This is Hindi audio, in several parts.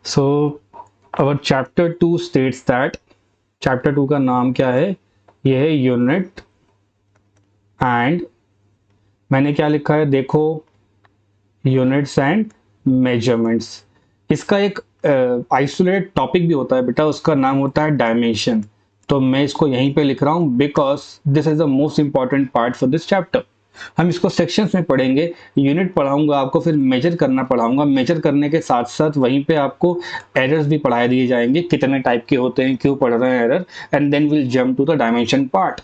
So our chapter 2 states that, chapter 2 का नाम क्या है? ये है यूनिट एंड, मैंने क्या लिखा है देखो, यूनिट्स एंड मेजरमेंट्स। इसका एक आइसोलेटेड टॉपिक भी होता है बेटा, उसका नाम होता है डायमेंशन। तो मैं इसको यहीं पे लिख रहा हूँ because this is the most important part for this chapter. हम इसको सेक्शंस में पढ़ेंगे, यूनिट पढ़ाऊंगा आपको, फिर मेजर करना पढ़ाऊंगा, मेजर करने के साथ साथ वहीं पे आपको एरर्स भी पढ़ाए दिए जाएंगे, कितने टाइप के होते हैं, क्यों पढ़ रहे हैं error, and then will jump to the dimension part.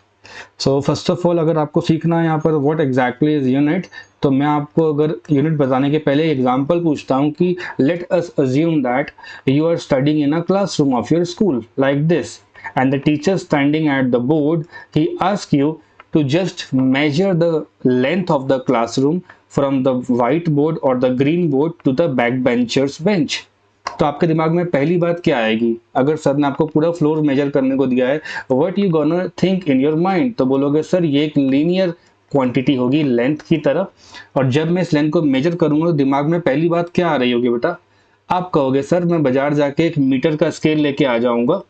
So first of all अगर आपको सीखना है यहाँ पर व्हाट एग्जैक्टली इज यूनिट, तो मैं आपको अगर यूनिट बताने के पहले एग्जांपल पूछता हूँ कि let us assume that you are studying in a classroom of your school like this, and the teacher standing at the board, he asks you to just measure the length of the classroom from the whiteboard or the green board to the backbenchers bench। तो आपके दिमाग में पहली बात क्या आएगी? अगर सर ने आपको पूरा फ्लोर मेजर करने को दिया है, what you gonna think in your mind? तो बोलोगे सर ये एक लीनियर क्वांटिटी होगी लेंथ की तरह, और जब मैं इस लेंथ को मेजर करूंगा तो दिमाग में पहली बात क्या आ रही होगी बेटा? आप कहोगे सर मैं बाजार जाके एक मीटर का स्केल लेके आ जाऊंगा।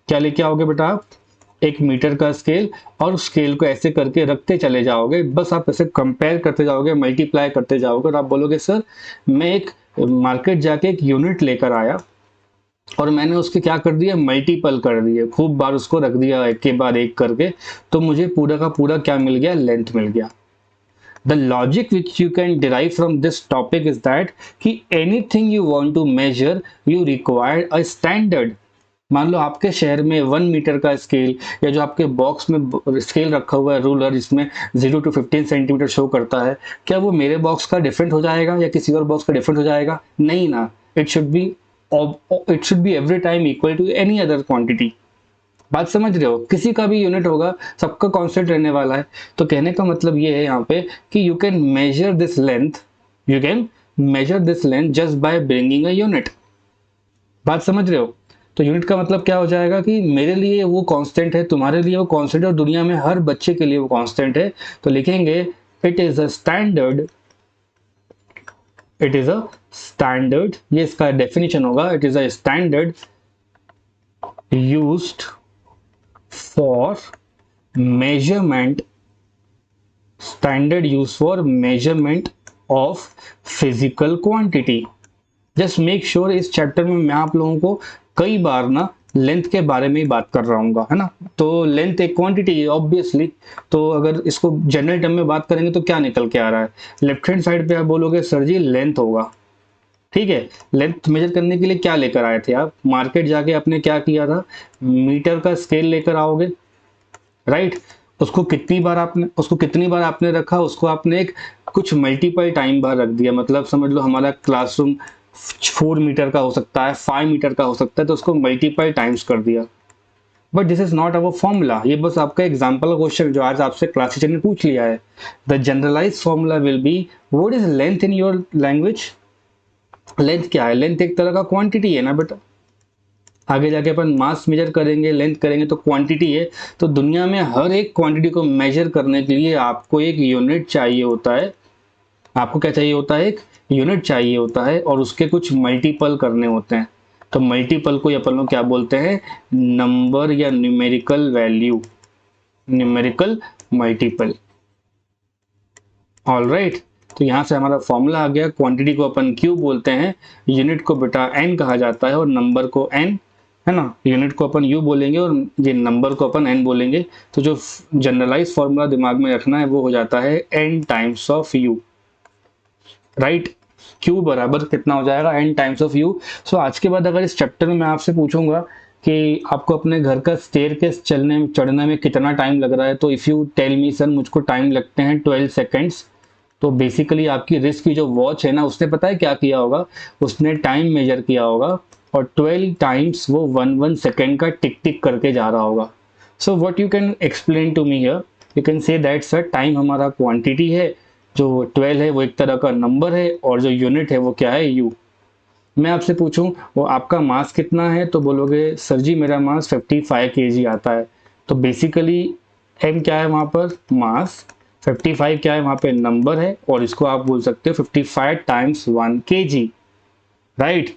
क्या लेके आओगे बेटा आप? एक मीटर का स्केल, और उस स्केल को ऐसे करके रखते चले जाओगे, बस आप ऐसे कंपेयर करते जाओगे, मल्टीप्लाई करते जाओगे, और आप बोलोगे सर मैं एक मार्केट जाके एक यूनिट लेकर आया और मैंने उसके क्या कर दिया, मल्टीपल कर दिए, खूब बार उसको रख दिया एक के बाद एक करके, तो मुझे पूरा का पूरा क्या मिल गया? लेंथ मिल गया। The logic which you can derive from this topic is that कि anything you want to measure you require a standard। मान लो आपके शहर में 1 मीटर का स्केल, या जो आपके बॉक्स में स्केल रखा हुआ है रूलर जिसमें 0 to 15 सेंटीमीटर शो करता है, क्या वो मेरे बॉक्स का डिफरेंट हो जाएगा या किसी और बॉक्स का डिफरेंट हो जाएगा? नहीं ना। It should be every time equal to any other quantity. बात समझ रहे हो? किसी का भी यूनिट होगा, सबका कांस्टेंट रहने वाला है। तो कहने का मतलब ये है यहाँ पे कि you can measure this length, you can measure this length just by bringing a unit. बात समझ रहे हो? तो यूनिट का मतलब क्या हो जाएगा कि मेरे लिए वो कांस्टेंट है, तुम्हारे लिए वो कांस्टेंट है, और दुनिया में हर बच्चे के लिए वो कांस्टेंट है। तो लिखेंगे it is a standard, it is a standard, ये इसका डेफिनेशन होगा, it is a standard used for measurement, standard use for measurement of physical quantity। Just make sure इस चैप्टर में मैं आप लोगों को कई बार ना लेंथ के बारे में ही बात कर रहा हूँ, है ना। तो लेंथ एक क्वांटिटी है ऑब्वियसली, तो अगर इसको जनरल टर्म में बात करेंगे तो क्या निकल के आ रहा है? लेफ्ट हैंड साइड पे आप बोलोगे सर जी लेंथ होगा, ठीक है। लेंथ मेजर करने के लिए क्या लेकर आए थे आप? मार्केट जाके आपने क्या किया था? मीटर का स्केल लेकर आओगे, राइट। उसको कितनी बार आपने रखा, उसको आपने एक कुछ मल्टीपल टाइम बार रख दिया। मतलब समझ लो हमारा क्लासरूम 4 मीटर का हो सकता है, 5 मीटर का हो सकता है, तो उसको मल्टीपल टाइम्स कर दिया। But this is not our formula, ये बस आपका एग्जाम्पल क्वेश्चन जो आज आपसे क्लास टीचर ने पूछ लिया है। The generalize formula will be what is length in your language. Length क्या है? लेंथ एक तरह का क्वांटिटी है ना बेटा। आगे जाके अपन मास मेजर करेंगे, लेंथ करेंगे, तो क्वांटिटी है। तो दुनिया में हर एक क्वांटिटी को मेजर करने के लिए आपको एक यूनिट चाहिए होता है। आपको क्या चाहिए होता है? एक यूनिट चाहिए होता है, और उसके कुछ मल्टीपल करने होते हैं। तो मल्टीपल को अपन लोग क्या बोलते हैं? नंबर या numerical value, numerical multiple. All right. तो यहाँ से हमारा फॉर्मूला आ गया। क्वांटिटी को अपन क्यू बोलते हैं, यूनिट को बेटा एन कहा जाता है, और नंबर को एन, है ना। यूनिट को अपन यू बोलेंगे और ये नंबर को अपन एन बोलेंगे। तो जो जनरलाइज फॉर्मूला दिमाग में रखना है वो हो जाता है n times of u, right. Q बराबर कितना हो जाएगा? N times of u. So आज के बाद अगर इस चैप्टर में मैं आपसे पूछूंगा कि आपको अपने घर का स्टेयरकेस चढ़ने में कितना टाइम लग रहा है, तो if you tell me sir मुझको टाइम लगते हैं 12 सेकेंड्स, तो बेसिकली आपकी रिस्ट की जो वॉच है ना, उसने पता है क्या किया होगा? उसने टाइम मेजर किया होगा, और 12 टाइम्स वो 1 सेकेंड का टिक टिक करके जा रहा होगा। So what you can explain to me here, you can say that sir time हमारा क्वांटिटी है, जो 12 है वो एक तरह का नंबर है, और जो यूनिट है वो क्या है? यू। मैं आपसे पूछूं वो आपका मास कितना है, तो बोलोगे सर जी मेरा मास 55 kg आता है। तो बेसिकली एम क्या है वहाँ पर? मास। 55 क्या है वहाँ पे? नंबर है, और इसको आप बोल सकते हो 55 टाइम्स 1 kg, राइट।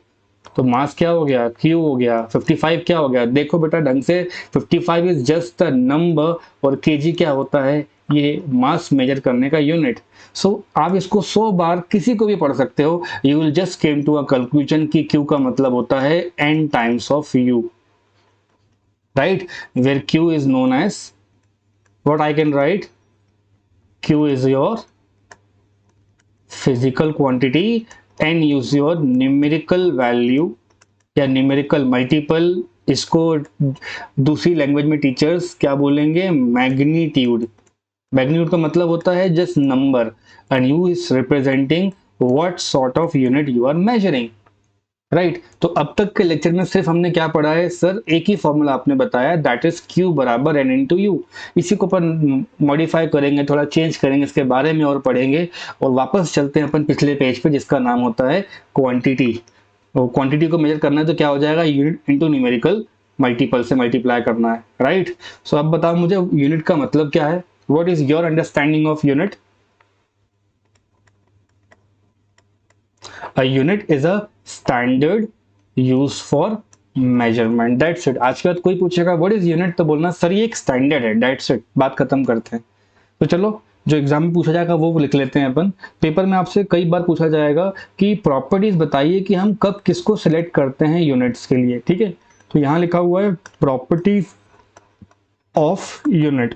तो मास क्या हो गया, क्यू हो गया। 55 क्या हो गया, देखो बेटा ढंग से, 55 इज जस्ट अ नंबर और केजी क्या होता है, ये मास मेजर करने का यूनिट। सो आप इसको 100 बार किसी को भी पढ़ सकते हो, you will just came to a conclusion कि क्यू का मतलब होता है n times of u, right, where q is known as what I can write, q is your physical quantity, n use your numerical value या न्यूमेरिकल मल्टीपल, इसको दूसरी लैंग्वेज में टीचर्स क्या बोलेंगे, मैग्नीट्यूड। मैग्नीट्यूड का मतलब होता है just number and u is representing what sort of unit you are measuring, right. तो अब तक के लेक्चर में सिर्फ हमने क्या पढ़ा है सर, एक ही फॉर्मूला आपने बताया, दैट इज क्यू बराबर एन इंटू यू। इसी को अपन मॉडिफाई करेंगे, थोड़ा चेंज करेंगे, इसके बारे में और पढ़ेंगे। और वापस चलते हैं अपन पिछले पेज पे जिसका नाम होता है क्वांटिटी। क्वांटिटी को मेजर करना है तो क्या हो जाएगा, यूनिट इंटू न्यूमेरिकल मल्टीपल से मल्टीप्लाई करना है, राइट। सो अब बताओ मुझे यूनिट का मतलब क्या है, what is your understanding of unit. A unit is a standard used for measurement, that's it। आज के बाद कोई पूछेगा व्हाट इज यूनिट तो बोलना सर ये एक स्टैंडर्ड है, that's it, बात खत्म करते हैं। तो चलो जो एग्जाम में पूछा जाएगा वो लिख लेते हैं अपन। पेपर में आपसे कई बार पूछा जाएगा कि प्रॉपर्टीज बताइए कि हम कब किसको सिलेक्ट करते हैं यूनिट्स के लिए, ठीक है। तो यहाँ लिखा हुआ है प्रॉपर्टीज ऑफ यूनिट।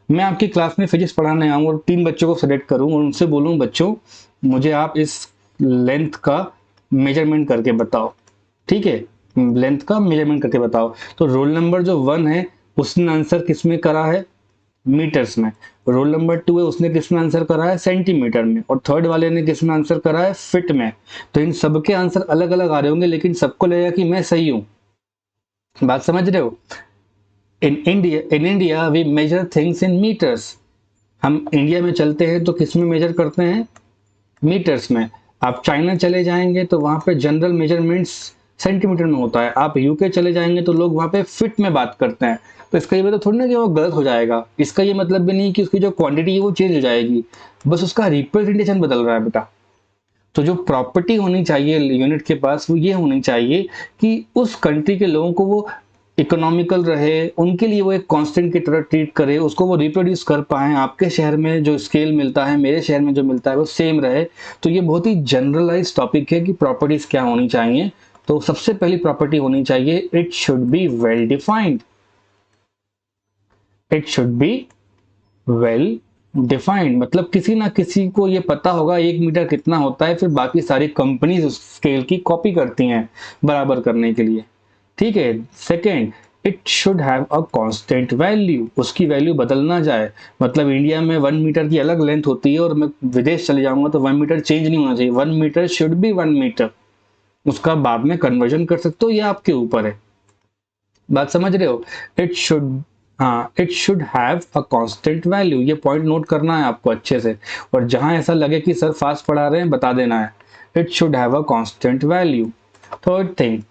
मैं आपकी क्लास में फिजिक्स पढ़ाने आऊँ और 3 बच्चों को सिलेक्ट करूँ और उनसे बोलूँ बच्चों मुझे आप इस लेंथ का मेजरमेंट करके बताओ, ठीक है, लेंथ का मेजरमेंट करके बताओ। तो रोल नंबर जो 1 है उसने आंसर किस में करा है, मीटर्स में। रोल नंबर 2 है उसने किस में आंसर करा है, सेंटीमीटर में। और थर्ड वाले ने किस में आंसर करा है, फिट में। तो इन सबके आंसर अलग अलग आ रहे होंगे लेकिन सबको लगेगा कि मैं सही हूं, बात समझ रहे हो। In India we measure things in metres. हम इंडिया में चलते हैं तो किस में मेजर करते हैं, मीटर्स में। आप चाइना चले जाएंगे तो वहां पे जनरल मेजरमेंट्स सेंटीमीटर में होता है। आप यूके चले जाएंगे तो लोग वहां पे फिट में बात करते हैं। तो इसका ये मतलब थोड़ी ना कि वो गलत हो जाएगा, इसका ये मतलब भी नहीं कि उसकी जो क्वांटिटी है वो चेंज हो जाएगी, बस उसका रिप्रेजेंटेशन बदल रहा है बेटा। तो जो प्रॉपर्टी होनी चाहिए यूनिट के पास वो ये होनी चाहिए कि उस कंट्री के लोगों को वो इकोनॉमिकल रहे, उनके लिए वो एक कांस्टेंट की तरह ट्रीट करे, उसको वो रिप्रोड्यूस कर पाए। आपके शहर में जो स्केल मिलता है मेरे शहर में जो मिलता है वो सेम रहे। तो ये बहुत ही जनरलाइज टॉपिक है कि प्रॉपर्टीज क्या होनी चाहिए। तो सबसे पहली प्रॉपर्टी होनी चाहिए, it should be well defined. It should be well defined मतलब किसी ना किसी को ये पता होगा 1 मीटर कितना होता है, फिर बाकी सारी कंपनीज उस स्केल की कॉपी करती हैं बराबर करने के लिए, ठीक है। Second, it should have a constant value, उसकी वैल्यू बदल ना जाए। मतलब इंडिया में 1 मीटर की अलग लेंथ होती है और मैं विदेश चले जाऊंगा तो 1 मीटर चेंज नहीं होना चाहिए, 1 मीटर शुड बी 1 मीटर। उसका बाद में कन्वर्जन कर सकते हो, ये आपके ऊपर है, बात समझ रहे हो। इट शुड, हाँ, it should have a constant value, ये पॉइंट नोट करना है आपको अच्छे से। और जहां ऐसा लगे कि सर फास्ट पढ़ा रहे हैं बता देना है, it should have a constant value. Third thing,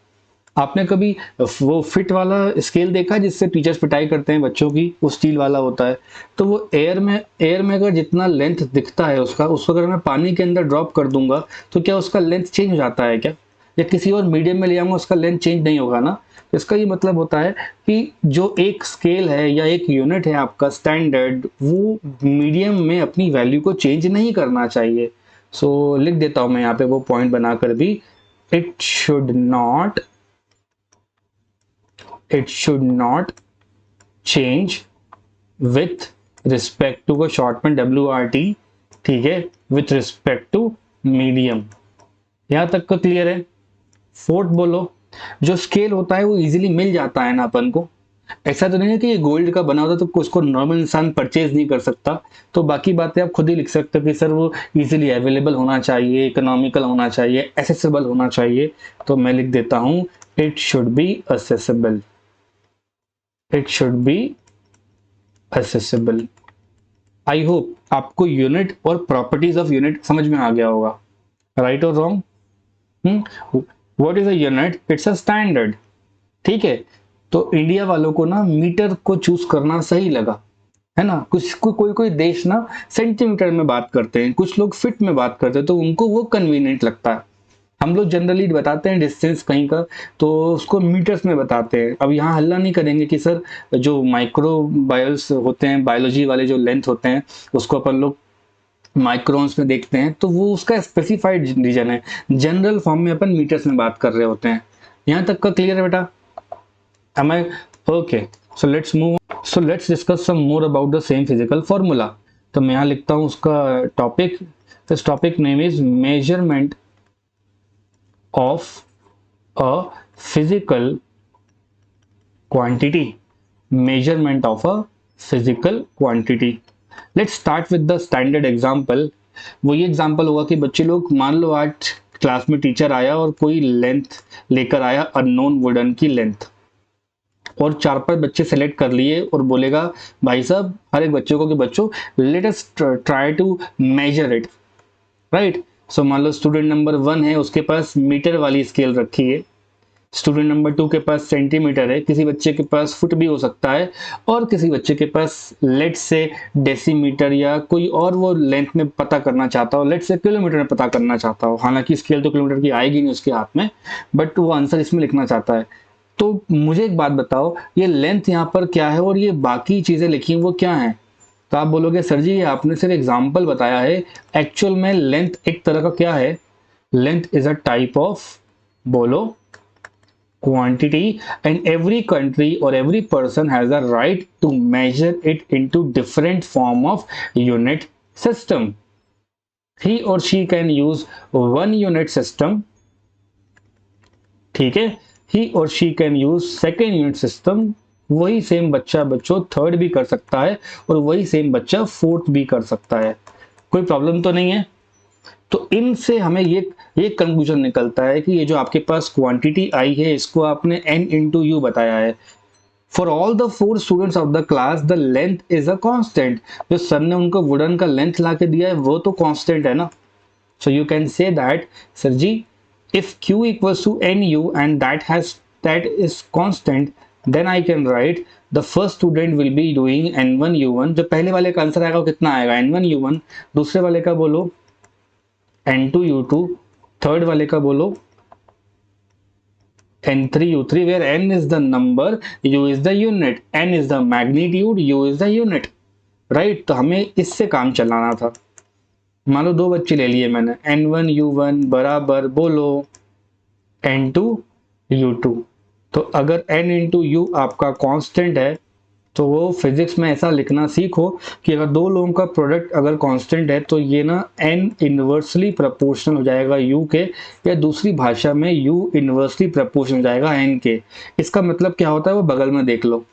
आपने कभी वो फिट वाला स्केल देखा है जिससे टीचर्स पिटाई करते हैं बच्चों की, वो स्टील वाला होता है। तो वो एयर में अगर जितना लेंथ दिखता है उसका, उसको अगर मैं पानी के अंदर ड्रॉप कर दूंगा तो क्या उसका लेंथ चेंज हो जाता है क्या, या किसी और मीडियम में ले आऊंगा उसका लेंथ चेंज नहीं होगा ना। तो इसका ये मतलब होता है कि जो एक स्केल है या एक यूनिट है आपका स्टैंडर्ड, वो मीडियम में अपनी वैल्यू को चेंज नहीं करना चाहिए। सो लिख देता हूं मैं यहाँ पे वो पॉइंट बनाकर भी, it should not, it should not change with respect to, को शॉर्ट में WRT, ठीक है, with respect to medium। यहां तक का क्लियर है। फोर्थ बोलो, जो स्केल होता है वो इजीली मिल जाता है ना अपन को, ऐसा तो नहीं है कि ये गोल्ड का बना होता तो उसको नॉर्मल इंसान परचेज नहीं कर सकता। तो बाकी बातें आप खुद ही लिख सकते हो कि सर वो इजीली अवेलेबल होना चाहिए, इकोनॉमिकल होना चाहिए, एसेसिबल होना चाहिए। तो मैं लिख देता हूं, it should B accessible, it should B accessible. I hope आपको यूनिट और प्रॉपर्टीज ऑफ यूनिट समझ में आ गया होगा, राइट और wrong. What is a unit, it's a standard, ठीक है। तो इंडिया वालों को ना मीटर को चूज करना सही लगा, है ना। कोई देश ना सेंटीमीटर में बात करते हैं, कुछ लोग फिट में बात करते हैं, तो उनको वो कन्वीनियंट लगता हम लोग जनरली बताते हैं डिस्टेंस कहीं का तो उसको मीटर्स में बताते हैं। अब यहाँ हल्ला नहीं करेंगे कि सर जो माइक्रोबायल्स होते हैं, बायोलॉजी वाले जो लेंथ होते हैं उसको अपन लोग माइक्रोन्स में देखते हैं, तो वो उसका स्पेसिफाइड रीजन है। जनरल फॉर्म में अपन मीटर्स में बात कर रहे होते हैं। यहाँ तक का क्लियर है बेटा? Am I okay? So let's move. So let's discuss some more about the same physical formula. तो मैं यहाँ लिखता हूँ उसका topic. This topic name is measurement of a physical quantity. Measurement of a physical quantity. Let's start with the standard example. वो ये एग्जाम्पल होगा कि बच्चे लोग, मान लो आज क्लास में टीचर आया और कोई लेंथ लेकर आया अननोन वुडन की लेंथ, और 4-5 बच्चे सेलेक्ट कर लिए और बोलेगा भाई साहब हर एक बच्चे को कि बच्चों let us try to measure it, right. So मान लो स्टूडेंट नंबर 1 है, उसके पास मीटर वाली स्केल रखी है, स्टूडेंट नंबर 2 के पास सेंटीमीटर है, किसी बच्चे के पास फुट भी हो सकता है, और किसी बच्चे के पास लेट से डेसीमीटर या कोई और वो लेंथ में पता करना चाहता हो, लेट से किलोमीटर में पता करना चाहता हो। हालांकि स्केल तो किलोमीटर की आएगी नहीं उसके हाथ में, बट वो आंसर इसमें लिखना चाहता है। तो मुझे एक बात बताओ, ये लेंथ यहाँ पर क्या है और ये बाकी चीजें लिखी वो क्या है? तो आप बोलोगे सर जी ये आपने सिर्फ एग्जाम्पल बताया है, एक्चुअल में लेंथ एक तरह का क्या है? Length is a type of, बोलो, quantity, and every country or every person has a right to measure it into different form of unit system. He or she can use one unit system, ठीक है, he or she can use second unit system, वही सेम बच्चा बच्चों थर्ड भी कर सकता है और वही सेम बच्चा फोर्थ भी कर सकता है। कोई प्रॉब्लम तो नहीं है? तो इनसे हमें ये कंक्लूजन निकलता है कि ये जो आपके पास क्वांटिटी आई है इसको आपने n इंटू यू बताया है। For all the 4 students of the class the length is a constant. जो सर ने उनको वुडन का लेंथ ला के दिया है वो तो कांस्टेंट है ना। So you can say that sir जी if q equals to n u and that is constant, then I can write the first student will be doing n1u1। जो पहले वाले का आंसर आएगा वो कितना आएगा? n1u1। दूसरे वाले का बोलो n2u2, थर्ड वाले का बोलो n3u3, where n is the number, u is the unit, n is the magnitude, u is the unit, right। तो हमें इससे काम चलाना था। मान लो 2 बच्चे ले लिए मैंने, n1u1 बराबर बोलो n2u2। तो अगर n इंटू यू आपका कांस्टेंट है तो वो फिजिक्स में ऐसा लिखना सीखो कि अगर 2 लोगों का प्रोडक्ट अगर कांस्टेंट है तो ये ना n इनवर्सली प्रोपोर्शनल हो जाएगा u के, या दूसरी भाषा में u इनवर्सली प्रोपोर्शनल हो जाएगा n के। इसका मतलब क्या होता है वो बगल में देख लो।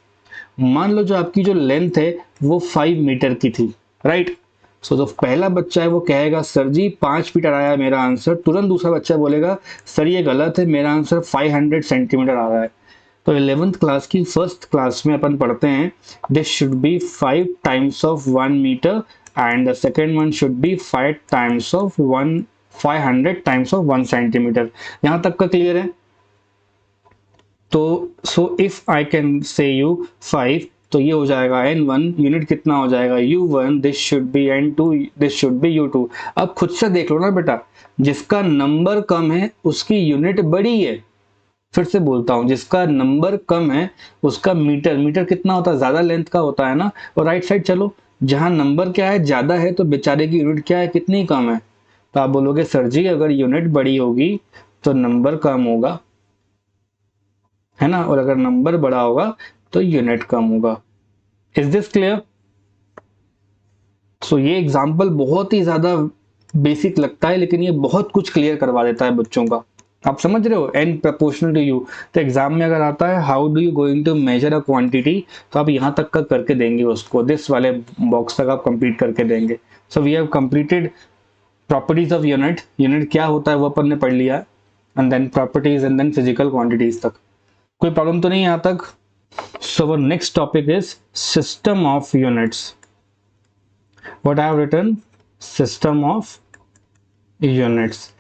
मान लो जो आपकी जो लेंथ है वो 5 मीटर की थी, राइट। सो जो पहला बच्चा है वो कहेगा सर जी 5 मीटर आया मेरा आंसर। तुरंत दूसरा बच्चा बोलेगा सर ये गलत है, मेरा आंसर 500 सेंटीमीटर आ रहा है। तो 11th क्लास की फर्स्ट क्लास में अपन पढ़ते हैं this should be 5 times of 1 metre and the second one should be 5 times of 500 times of 1 centimetre. यहां तक का क्लियर है? तो so if I can say you 5, तो ये हो जाएगा n1, यूनिट कितना हो जाएगा u1, this should B n2, this should B u2। अब खुद से देख लो ना बेटा, जिसका नंबर कम है उसकी यूनिट बड़ी है। फिर से बोलता हूं, जिसका नंबर कम है उसका मीटर कितना होता है? ज्यादा लेंथ का होता है ना। और राइट साइड चलो, जहां नंबर क्या है ज्यादा है तो बेचारे की यूनिट क्या है, कितनी कम है? तो आप बोलोगे सर जी अगर यूनिट बड़ी होगी तो नंबर कम होगा, है ना, और अगर नंबर बड़ा होगा तो यूनिट कम होगा। Is this clear? सो ये एग्जाम्पल बहुत ही ज्यादा बेसिक लगता है लेकिन ये बहुत कुछ क्लियर करवा देता है बच्चों का। आप समझ रहे हो, n प्रोपोर्शनल टू यू। तो एग्जाम में अगर आता है how do you going to measure a quantity, तो आप यहां तक का करके देंगे उसको, दिस वाले बॉक्स तक आप कंप्लीट करके देंगे। So we have completed properties of unit. Unit क्या होता है वो अपन ने पढ़ लिया, and then properties and then physical quantities तक। कोई प्रॉब्लम तो नहीं है यहाँ तक? So our next topic is system of units. What I have written, system of units.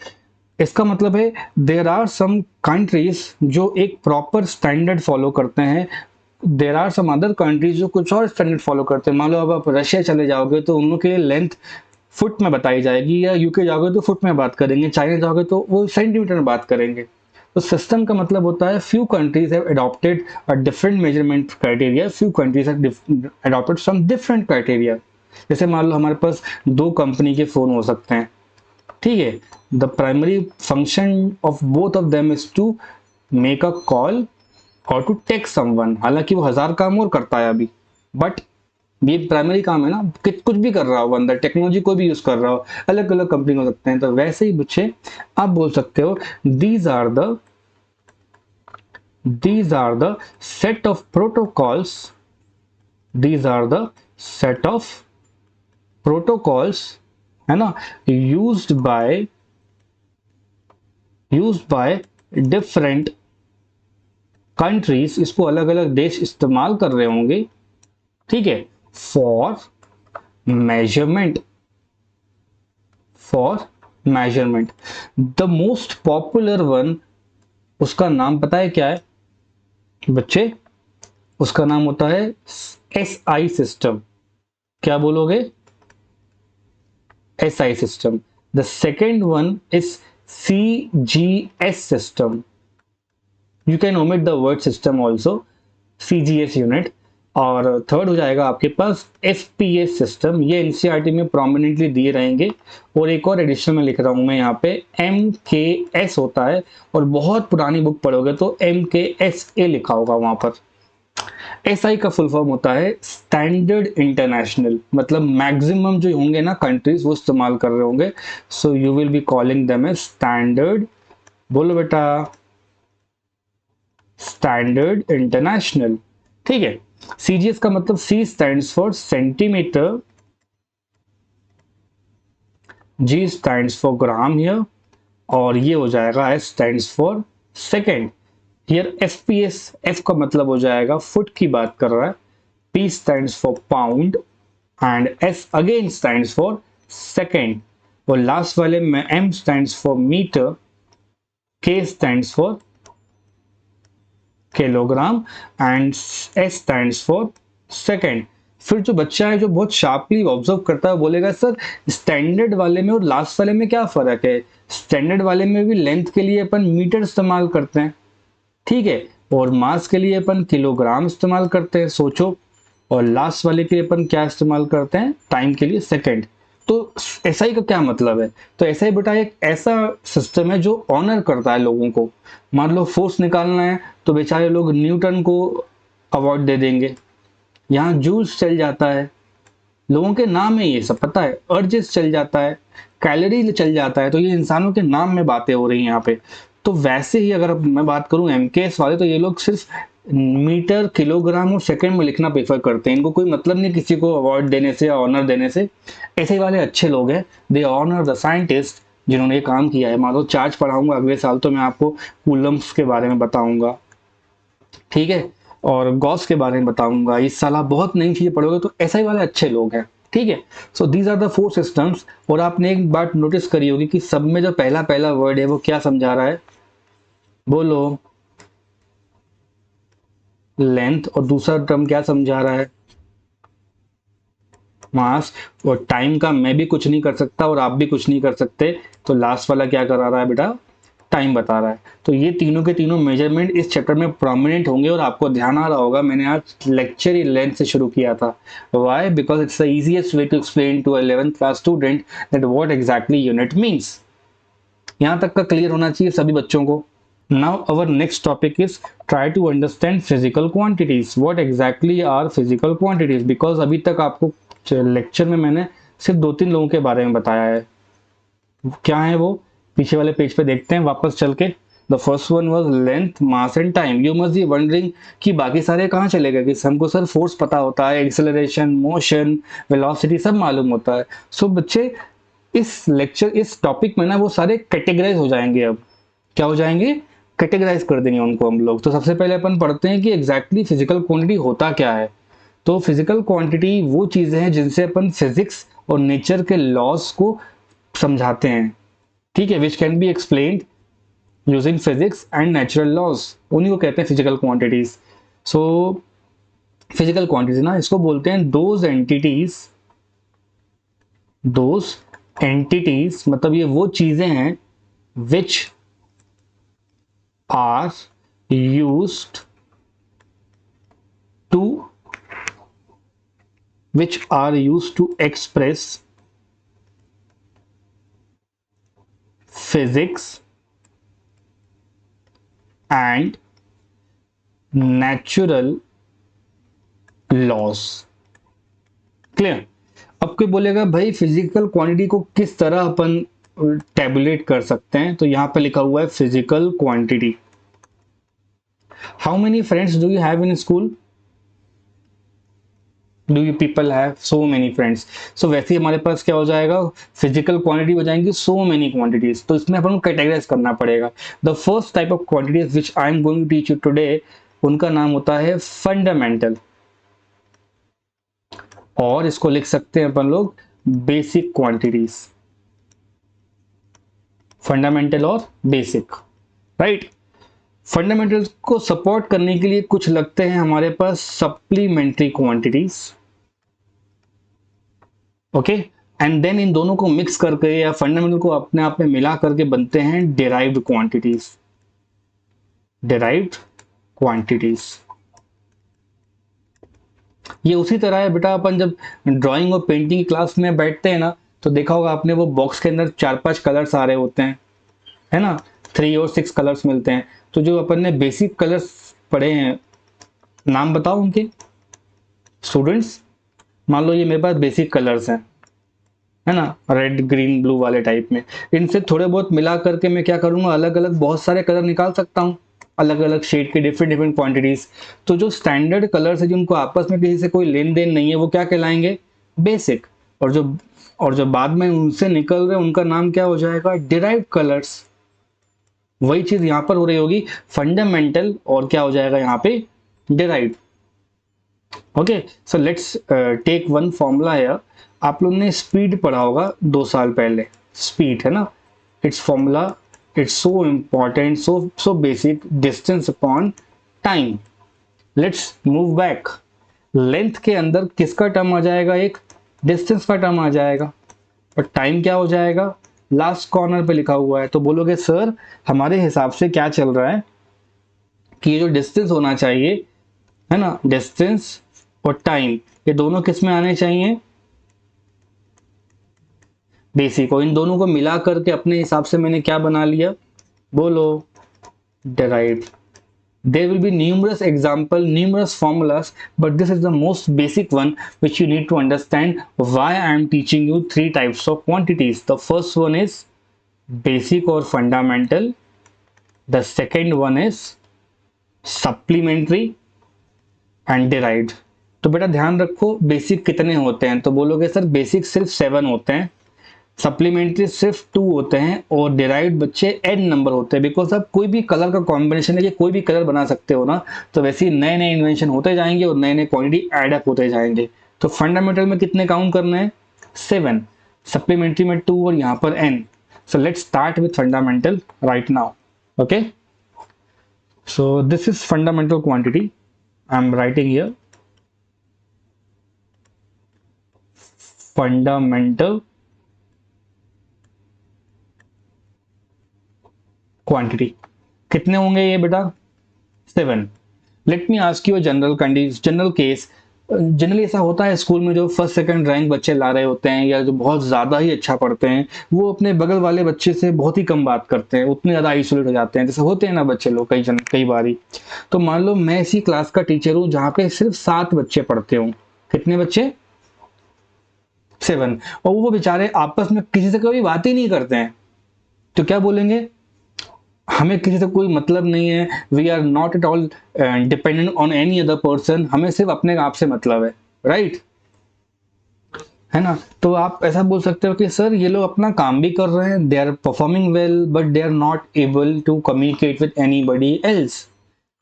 इसका मतलब है देर आर सम कंट्रीज जो एक प्रॉपर स्टैंडर्ड फॉलो करते हैं, there are some other countries जो कुछ और स्टैंडर्ड फॉलो करते हैं। मान लो अब आप रशिया चले जाओगे तो उन लोग के लिए लेंथ फुट में बताई जाएगी, या यूके जाओगे तो फुट में बात करेंगे, चाइना जाओगे तो वो सेंटीमीटर में बात करेंगे। तो सिस्टम का मतलब होता है few countries have adopted a different measurement criteria, few countries have adopted some different criteria. जैसे मान लो हमारे पास दो कंपनी के फोन हो सकते हैं, ठीक है, the primary function of both of them is to make a call और टू टेक्स्ट समवन। हालांकि वो 1000 काम और करता है अभी, बट ये प्राइमरी काम है ना, कि कुछ भी कर रहा हो अंदर, टेक्नोलॉजी कोई भी यूज कर रहा हो, अलग अलग कंपनी हो सकते हैं। तो वैसे ही बच्चे आप बोल सकते हो these are the set of protocols, these are the set of protocols, है ना, used by different countries, इसको अलग अलग देश इस्तेमाल कर रहे होंगे, ठीक है, for measurement, the most popular one, उसका नाम पता है क्या है बच्चे? उसका नाम होता है SI सिस्टम। क्या बोलोगे? SI system. The second one is CGS system. You can omit the word system also, CGS unit. और थर्ड हो जाएगा आपके पास FPS सिस्टम, ये NCERT में प्रोमिनेंटली दिए रहेंगे। और एक और एडिशनल में लिख रहा हूं मैं यहाँ पे, MKS होता है, और बहुत पुरानी बुक पढ़ोगे तो MKSA लिखा होगा वहां पर। SI का फुल फॉर्म होता है स्टैंडर्ड इंटरनेशनल, मतलब मैक्सिमम जो होंगे ना कंट्रीज वो इस्तेमाल कर रहे होंगे, so you will be calling them as standard, बोलो बेटा, स्टैंडर्ड इंटरनेशनल, ठीक है। CGS का मतलब C stands for centimetre, G stands for gram here, और ये हो जाएगा S stands for second. Here FPS, F का मतलब हो जाएगा फुट की बात कर रहा है, P stands for pound, and S again stands for second. और लास्ट वाले में M stands for metre, K stands for kilogram, and S stands for second. फिर जो बच्चा है जो बहुत शार्पली ऑब्जर्व करता है बोलेगा सर स्टैंडर्ड वाले में और लास्ट वाले में क्या फर्क है? स्टैंडर्ड वाले में भी लेंथ के लिए अपन मीटर इस्तेमाल करते हैं, ठीक है, और मास के लिए अपन किलोग्राम इस्तेमाल करते हैं, सोचो। और लास्ट वाले के लिए अपन क्या इस्तेमाल करते हैं? टाइम के लिए सेकंड। तो SI का क्या मतलब है? तो SI बेटा एक ऐसा सिस्टम है जो ऑनर करता है लोगों को। मान लो फोर्स निकालना है तो बेचारे लोग न्यूटन को अवार्ड दे देंगे, यहाँ जूल्स चल जाता है, लोगों के नाम है ये सब, पता है, अर्जेस चल जाता है, कैलोरी चल जाता है, तो ये इंसानों के नाम में बातें हो रही हैं यहाँ पे। तो वैसे ही अगर मैं बात करूं MKS वाले, तो ये लोग सिर्फ मीटर, किलोग्राम और सेकंड में लिखना प्रेफर करते हैं, इनको कोई मतलब नहीं किसी को अवार्ड देने से या ऑनर देने से। ऐसे वाले अच्छे लोग हैं, दे ऑनर द साइंटिस्ट जिन्होंने ये काम किया है। मान लो चार्ज पढ़ाऊंगा अगले साल तो मैं आपको कूलम्स के बारे में बताऊंगा, ठीक है, और गॉस के बारे में बताऊंगा। इस साल आप बहुत नई चीजें पढ़ोगे, तो ऐसा ही वाले अच्छे लोग हैं, ठीक है। So these are the 4 systems. और आपने एक बात नोटिस करी होगी कि सब में जो पहला पहला वर्ड है वो क्या समझा रहा है? बोलो, लेंथ। और दूसरा टर्म क्या समझा रहा है? मास। और टाइम का मैं भी कुछ नहीं कर सकता और आप भी कुछ नहीं कर सकते, तो लास्ट वाला क्या करा रहा है बेटा? टाइम बता रहा है। तो ये तीनों के तीनों मेजरमेंट इस चैप्टर में प्रोमिनेंट होंगे। और आपको ध्यान आ रहा होगा मैंने आज लेक्चर ही लेंथ से शुरू किया था। Why? Because it's the easiest way to explain to 11th class student that what exactly unit means. यहां तक का क्लियर होना चाहिए सभी बच्चों को। Now our next topic is try to understand physical quantities. What exactly are physical quantities? Because अभी तक आपको लेक्चर में मैंने सिर्फ 2-3 लोगों के बारे में बताया है। क्या है वो? पीछे वाले पेज पे देखते हैं वापस चल के। The first one was length, mass and time. You must be wondering कि बाकी सारे कहाँ चले गए? कि हमको सर फोर्स पता होता है, एक्सेलरेशन, मोशन, वेलोसिटी सब मालूम होता है। सो बच्चे इस लेक्चर, इस टॉपिक में ना वो सारे कैटेगराइज हो जाएंगे। अब क्या हो जाएंगे? कैटेगराइज कर देंगे उनको हम लोग। तो सबसे पहले अपन पढ़ते हैं कि एग्जैक्टली फिजिकल क्वांटिटी होता क्या है। तो फिजिकल क्वांटिटी वो चीजें हैं जिनसे अपन फिजिक्स और नेचर के लॉस को समझाते हैं, ठीक है, which can be explained using physics and natural laws, उन्हीं को कहते हैं फिजिकल क्वांटिटीज। सो फिजिकल क्वांटिटीज ना इसको बोलते हैं दोज एंटिटीज दोज एंटिटीज मतलब ये वो चीजें हैं which are used to express physics and natural laws. Clear? अब कोई बोलेगा भाई फिजिकल क्वांटिटी को किस तरह अपन टेबुलेट कर सकते हैं, तो यहां पे लिखा हुआ है physical quantity. How many friends do you have in school? Do you people have so many friends? So वैसे ही हमारे पास क्या हो जाएगा, फिजिकल क्वांटिटी हो जाएंगी सो मेनी क्वांटिटीज। तो इसमें अपन को कैटेगराइज करना पड़ेगा। The first type of quantities which I am going to teach you today, उनका नाम होता है फंडामेंटल, और इसको लिख सकते हैं अपन लोग बेसिक क्वांटिटीज। फंडामेंटल और बेसिक, राइट। फंडामेंटल को सपोर्ट करने के लिए कुछ लगते हैं हमारे पास supplementary quantities, okay. And then इन दोनों को मिक्स करके या फंडामेंटल को अपने आप में मिला करके बनते हैं डिराइव्ड क्वांटिटीज। डिराइव्ड क्वांटिटीज ये उसी तरह है बेटा, अपन जब ड्राइंग और पेंटिंग की क्लास में बैठते हैं ना, तो देखा होगा आपने वो बॉक्स के अंदर 4-5 कलर्स आ रहे होते हैं, है ना, 3 और 6 कलर्स मिलते हैं। तो जो अपन ने बेसिक कलर्स पढ़े हैं, नाम बताओ उनके स्टूडेंट्स। मान लो ये मेरे पास बेसिक कलर्स हैं, है ना, रेड ग्रीन ब्लू वाले टाइप में। इनसे थोड़े बहुत मिला करके मैं क्या करूंगा, अलग अलग बहुत सारे कलर निकाल सकता हूँ, अलग अलग शेड के डिफरेंट डिफरेंट क्वांटिटीज। तो जो स्टैंडर्ड कलर्स है जिनको आपस में किसी से कोई लेन देन नहीं है, वो क्या कहलाएंगे, बेसिक। और जो बाद में उनसे निकल रहे उनका नाम क्या हो जाएगा, डिराइव्ड कलर्स। वही चीज यहां पर हो रही होगी, फंडामेंटल और क्या हो जाएगा यहाँ पे, derived. Okay, so let's take one formula है। आप लोगों ने स्पीड पढ़ा होगा 2 साल पहले, स्पीड, है ना। It's formula, it's so important, so basic, distance upon time. Let's move back. Length के अंदर किसका टर्म आ जाएगा, एक डिस्टेंस का टर्म आ जाएगा, और टाइम क्या हो जाएगा, लास्ट कॉर्नर पे लिखा हुआ है। तो बोलोगे सर हमारे हिसाब से क्या चल रहा है कि ये जो डिस्टेंस होना चाहिए, है ना, डिस्टेंस और टाइम ये दोनों किस में आने चाहिए, बेसिक। और इन दोनों को मिला करके अपने हिसाब से मैंने क्या बना लिया, बोलो, derived. There will be numerous example, numerous formulas, but this is the most basic one which you need to understand why I am teaching you 3 types of quantities. The first one is basic or fundamental. The second one is supplementary and derived. तो बेटा ध्यान रखो बेसिक कितने होते हैं, तो बोलोगे सर बेसिक सिर्फ 7 होते हैं, सप्लीमेंट्री सिर्फ 2 होते हैं, और डिराइव्ड बच्चे n नंबर होते हैं। बिकॉज आप कोई भी कलर का कॉम्बिनेशन है, कोई भी कलर बना सकते हो ना, तो वैसे ही नए नए इन्वेंशन होते जाएंगे और नए नए क्वांटिटी ऐड अप होते जाएंगे। तो फंडामेंटल में कितने काउंट करना है, 7, सप्लीमेंट्री में 2 और यहाँ पर n। So let's start with fundamental right now. Okay, so this is fundamental quantity, I am writing here fundamental quantity. कितने होंगे ये बेटा, 7। Let me ask you general condition, general case. Generally ऐसा होता है स्कूल में, जो फर्स्ट सेकंड रैंक बच्चे ला रहे होते हैं या जो बहुत ज़्यादा ही अच्छा पढ़ते हैं, वो अपने बगल वाले बच्चे से बहुत ही कम बात करते हैं, उतने ज़्यादा आइसोलेट हो जाते हैं, जैसे होते हैं ना बच्चे लोग कई बारी। तो मान लो मैं इसी क्लास का टीचर हूँ जहाँ पे सिर्फ 7 बच्चे पढ़ते हूँ। कितने बच्चे, 7। और वो बेचारे आपस में किसी से कभी बात ही नहीं करते हैं, तो क्या बोलेंगे, हमें किसी से कोई मतलब नहीं है, we are not at all dependent on any other person, हमें सिर्फ अपने आप से मतलब है, राइट, है ना। तो आप ऐसा बोल सकते हो कि सर ये लोग अपना काम भी कर रहे हैं, they are performing well, but they are not able to communicate with anybody else.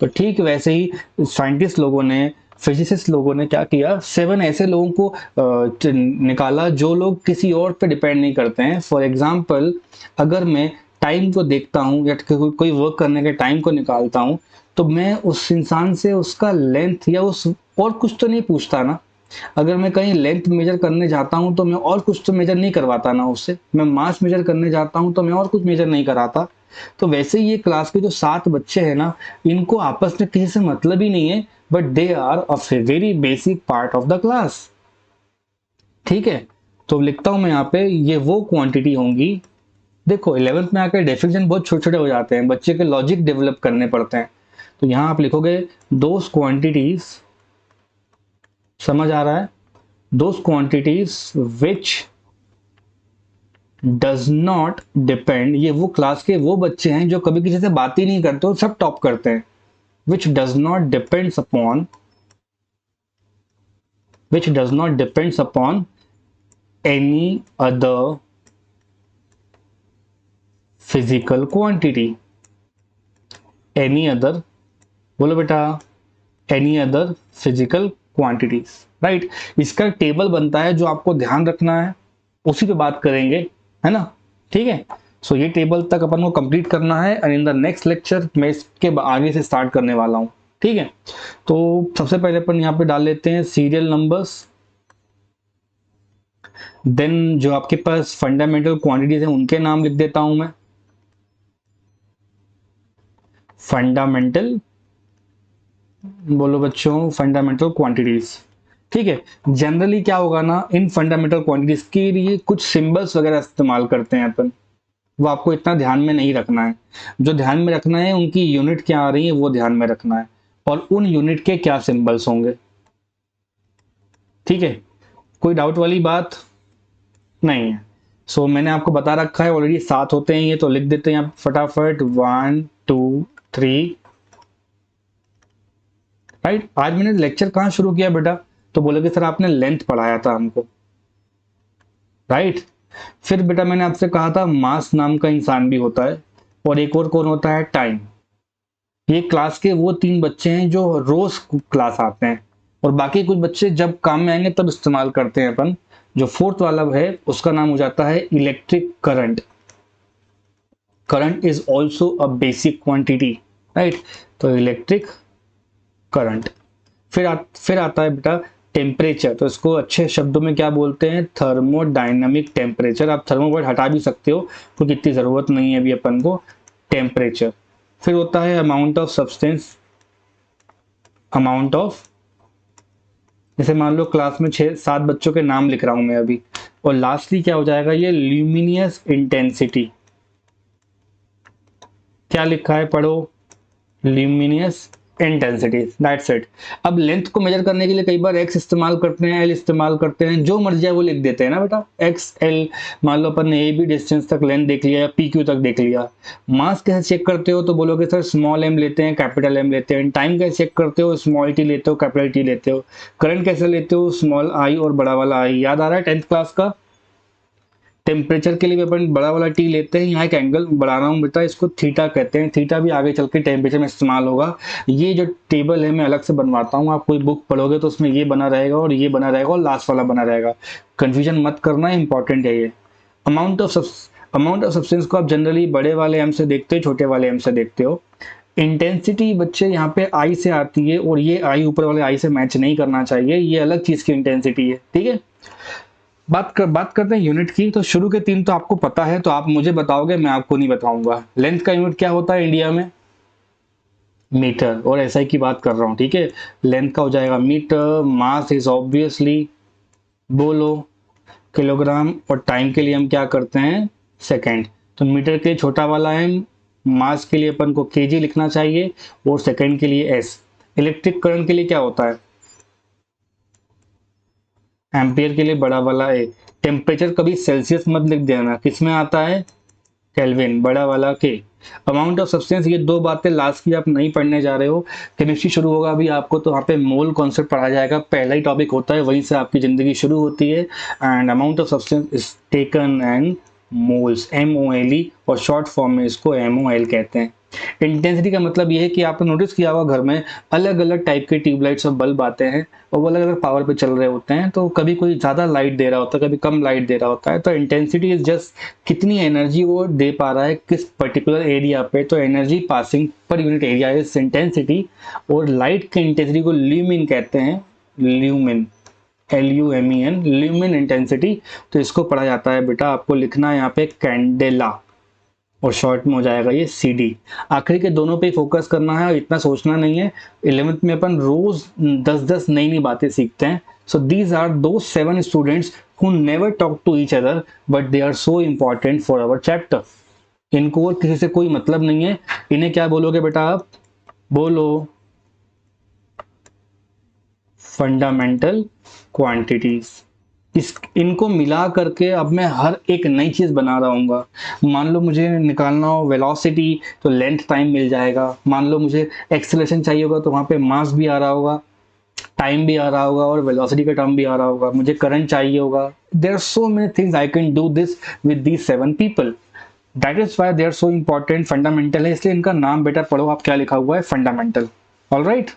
तो ठीक वैसे ही साइंटिस्ट लोगों ने, फिजिसिस्ट लोगों ने क्या किया, 7 ऐसे लोगों को निकाला जो लोग किसी और पे डिपेंड नहीं करते हैं। फॉर एग्जाम्पल, अगर मैं टाइम को देखता हूँ या कोई वर्क करने के टाइम को निकालता हूँ, तो मैं उस इंसान से उसका लेंथ या उस और कुछ तो नहीं पूछता ना, अगर मैं कहीं लेंथ मेजर करने जाता हूं तो मैं और कुछ तो मेजर नहीं करवाता ना उससे, मैं मास मेजर करने जाता हूं तो मैं और कुछ मेजर नहीं कराता। तो वैसे ही ये क्लास के जो 7 बच्चे हैं ना, इनको आपस में किसी से मतलब ही नहीं है, but they are a very basic part of the class. ठीक है, तो लिखता हूं मैं यहाँ पे, ये वो क्वांटिटी होंगी। देखो 11th में आकर डेफिनेशन बहुत छोटे छोटे हो जाते हैं, बच्चे के लॉजिक डेवलप करने पड़ते हैं। तो यहां आप लिखोगे दोस क्वांटिटीज, समझ आ रहा है, those quantities which does not depend, ये वो क्लास के वो बच्चे हैं जो कभी किसी से बात ही नहीं करते और सब टॉप करते हैं। विच does not depends upon, which does not depends upon any other physical quantity, any other, बोलो बेटा, any other physical quantities, right. इसका टेबल बनता है जो आपको ध्यान रखना है, उसी पे बात करेंगे, है ना। ठीक है, सो ये टेबल तक अपन को कंप्लीट करना है, and in the next lecture मैं इसके आगे से स्टार्ट करने वाला हूं। ठीक है, तो सबसे पहले अपन यहाँ पे डाल लेते हैं सीरियल नंबर्स, देन जो आपके पास फंडामेंटल क्वांटिटीज है उनके नाम लिख देता हूं मैं, फंडामेंटल, बोलो बच्चों, फंडामेंटल क्वांटिटीज। ठीक है, जनरली क्या होगा ना, इन फंडामेंटल क्वांटिटीज के लिए कुछ सिंबल्स वगैरह इस्तेमाल करते हैं अपन, वो आपको इतना ध्यान में नहीं रखना है। जो ध्यान में रखना है उनकी यूनिट क्या आ रही है वो ध्यान में रखना है, और उन यूनिट के क्या सिंबल्स होंगे। ठीक है, कोई डाउट वाली बात नहीं है। सो मैंने आपको बता रखा है ऑलरेडी, 7 होते हैं ये, तो लिख देते हैं आप फटाफट, 1 2 3, राइट। आज मैंने लेक्चर कहाँ शुरू किया बेटा, तो बोलोगे सर आपने लेंथ पढ़ाया था हमको, राइट। फिर बेटा मैंने आपसे कहा था मास नाम का इंसान भी होता है, और एक और कौन होता है, टाइम। ये क्लास के वो 3 बच्चे हैं जो रोज क्लास आते हैं, और बाकी कुछ बच्चे जब काम में आएंगे तब इस्तेमाल करते हैं अपन। जो 4th वाला है उसका नाम हो जाता है electric current. Current is also a basic quantity, right. तो इलेक्ट्रिक करंट। फिर आता है बेटा टेम्परेचर, तो इसको अच्छे शब्दों में क्या बोलते हैं, थर्मोडायनामिक टेम्परेचर। आप थर्मो वर्ड हटा भी सकते हो क्योंकि इतनी जरूरत नहीं है अभी अपन को, टेम्परेचर। फिर होता है amount of substance, amount of, जैसे मान लो क्लास में 6-7 बच्चों के नाम लिख रहा हूं मैं अभी, और लास्टली क्या हो जाएगा, ये ल्यूमिनियस इंटेंसिटी। क्या लिखा है पढ़ो, ल्यूमिनियस इंटेंसिटी, दैट्स इट। अब लेंथ को मेजर करने के लिए कई बार एक्स इस्तेमाल करते हैं, एल इस्तेमाल करते हैं, जो मर्जी है वो लिख देते हैं ना बेटा, एक्स एल। मान लो अपन ने ए बी डिस्टेंस तक लेंथ देख लिया या पी क्यू तक देख लिया। मास कैसे चेक करते हो, तो बोलोगे सर स्मॉल एम लेते हैं, कैपिटल एम लेते हैं। टाइम कैसे चेक करते हो, स्मॉल टी लेते हो, कैपिटल टी लेते हो। करंट कैसे लेते हो, स्मॉल आई और बड़ा वाला आई। याद आ रहा है 10th क्लास का। टेम्परेचर के लिए भी अपन बड़ा वाला टी लेते हैं, यहाँ एक एंगल बढ़ा रहा हूँ बेटा, इसको थीटा कहते हैं। थीटा भी आगे चल के टेम्परेचर में इस्तेमाल होगा। ये जो टेबल है मैं अलग से बनवाता हूँ, आप कोई बुक पढ़ोगे तो उसमें ये बना रहेगा और ये बना रहेगा और लास्ट वाला बना रहेगा, कंफ्यूजन मत करना, इंपॉर्टेंट है ये। अमाउंट ऑफ सब्सटेंस को आप जनरली बड़े वाले एम से देखते हो, छोटे वाले एम से देखते हो। इंटेंसिटी बच्चे यहाँ पे आई से आती है, और ये आई ऊपर वाले आई से मैच नहीं करना चाहिए, ये अलग चीज की इंटेंसिटी है। ठीक है, बात करते हैं यूनिट की। तो शुरू के 3 तो आपको पता है, तो आप मुझे बताओगे, मैं आपको नहीं बताऊंगा। लेंथ का यूनिट क्या होता है इंडिया में, मीटर, और एसआई की बात कर रहा हूं। ठीक है, लेंथ का हो जाएगा मीटर। मास इज ऑब्वियसली, बोलो, किलोग्राम। और टाइम के लिए हम क्या करते हैं, सेकेंड। तो मीटर के लिए छोटा वाला एम, मास के लिए अपन को केजी लिखना चाहिए, और सेकेंड के लिए एस। इलेक्ट्रिक करंट के लिए क्या होता है, एम्पियर के लिए बड़ा वाला ए। टेम्परेचर कभी सेल्सियस मत लिख देना, किसमें आता है, केल्विन, बड़ा वाला के। अमाउंट ऑफ सब्सटेंस, ये 2 बातें लास्ट की आप नहीं पढ़ने जा रहे हो। केमिस्ट्री शुरू होगा अभी आपको, तो वहाँ पे मोल कॉन्सेप्ट पढ़ा जाएगा, पहला ही टॉपिक होता है, वहीं से आपकी जिंदगी शुरू होती है। And amount of substance is taken and moles, MOLE, और शॉर्ट फॉर्म में इसको MOL कहते हैं। इंटेंसिटी का मतलब ये है कि आपने नोटिस किया होगा घर में अलग अलग टाइप के ट्यूबलाइट्स और बल्ब आते हैं, और वो अलग अलग पावर पे चल रहे होते हैं। तो कभी कोई ज़्यादा लाइट दे रहा होता है, कभी कम लाइट दे रहा होता है। तो इंटेंसिटी इज जस्ट कितनी एनर्जी वो दे पा रहा है किस पर्टिकुलर एरिया पे। तो energy passing per unit area is intensity, और लाइट की इंटेंसिटी को ल्यूमिन कहते हैं, ल्यूमिन। LUMEN, lumen intensity. तो इसको पढ़ा जाता है बेटा, आपको लिखना है यहाँ पे कैंडेला, और शॉर्ट में हो जाएगा ये CD। आखिरी के दोनों पे ही फोकस करना है और इतना सोचना नहीं है। 11th में अपन रोज 10-10 नई नई बातें सीखते हैं। सो दीज आर दो 7 students who never talk to each other but they are so important for our chapter. इनको और किसी से कोई मतलब नहीं है। इन्हें क्या बोलोगे बेटा आप? बोलो फंडामेंटल क्वांटिटीज। इनको मिला करके अब मैं हर एक नई चीज बना रहा हूँ। मान लो मुझे निकालना हो वेलोसिटी, तो लेंथ टाइम मिल जाएगा। मान लो मुझे एक्सेलरेशन चाहिए होगा, तो वहां पे मास भी आ रहा होगा, टाइम भी आ रहा होगा, और वेलोसिटी का टर्म भी आ रहा होगा। मुझे करंट चाहिए होगा। There are so many things I can do this with these 7 people. That is why they are so important. Fundamental है, इसलिए इनका नाम बेटा पढ़ो आप, क्या लिखा हुआ है? फंडामेंटल। ऑलराइट।